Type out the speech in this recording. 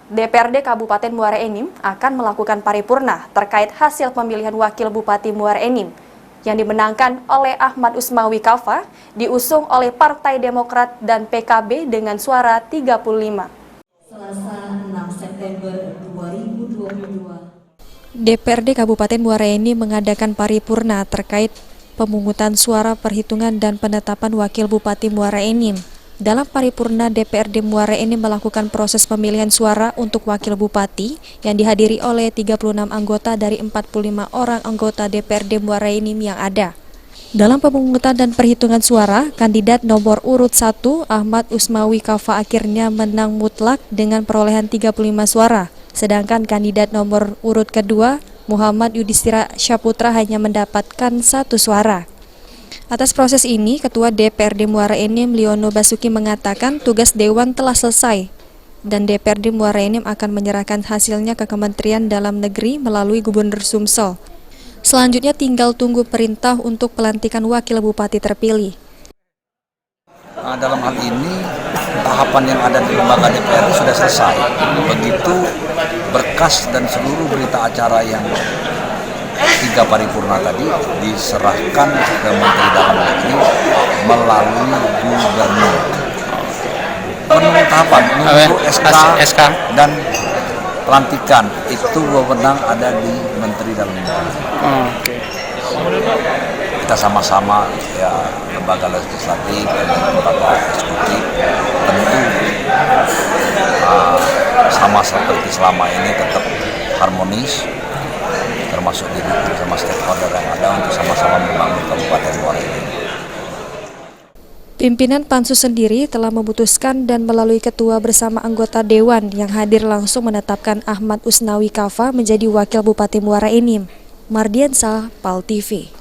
DPRD Kabupaten Muara Enim akan melakukan paripurna terkait hasil pemilihan Wakil Bupati Muara Enim yang dimenangkan oleh Ahmad Usmawi Kaffa, diusung oleh Partai Demokrat dan PKB dengan suara 35. Selasa 6 September 2022. DPRD Kabupaten Muara Enim mengadakan paripurna terkait pemungutan suara perhitungan dan penetapan Wakil Bupati Muara Enim. Dalam paripurna, DPRD Muara Enim melakukan proses pemilihan suara untuk Wakil Bupati yang dihadiri oleh 36 anggota dari 45 orang anggota DPRD Muara Enim yang ada. Dalam pemungutan dan perhitungan suara, kandidat nomor urut 1 Ahmad Usmawi Kaffa akhirnya menang mutlak dengan perolehan 35 suara, sedangkan kandidat nomor urut kedua Muhammad Yudhistira Syaputra hanya mendapatkan 1 suara. Atas proses ini, Ketua DPRD Muara Enim Liono Basuki mengatakan tugas Dewan telah selesai dan DPRD Muara Enim akan menyerahkan hasilnya ke Kementerian Dalam Negeri melalui Gubernur Sumsel. Selanjutnya tinggal tunggu perintah untuk pelantikan Wakil Bupati terpilih. Dalam hal ini, tahapan yang ada di lembaga DPRD sudah selesai. Begitu berkas dan seluruh berita acara yang 3 paripurna tadi diserahkan ke Menteri Dalam Negeri melalui Gubernur. Penuh tahapan, menunggu SK dan pelantikan itu wewenang ada di Menteri Dalam Negeri. Kita sama-sama ya lembaga legislatif dan lembaga eksekutif tentu sama seperti selama ini tetap harmonis, termasuk didukung sama stakeholder yang ada untuk sama-sama membangun Kabupaten Muara Enim. Pimpinan Pansus sendiri telah memutuskan dan melalui ketua bersama anggota Dewan yang hadir langsung menetapkan Ahmad Usmawi Kaffa menjadi Wakil Bupati Muara Enim. Mardiansa, PAL TV.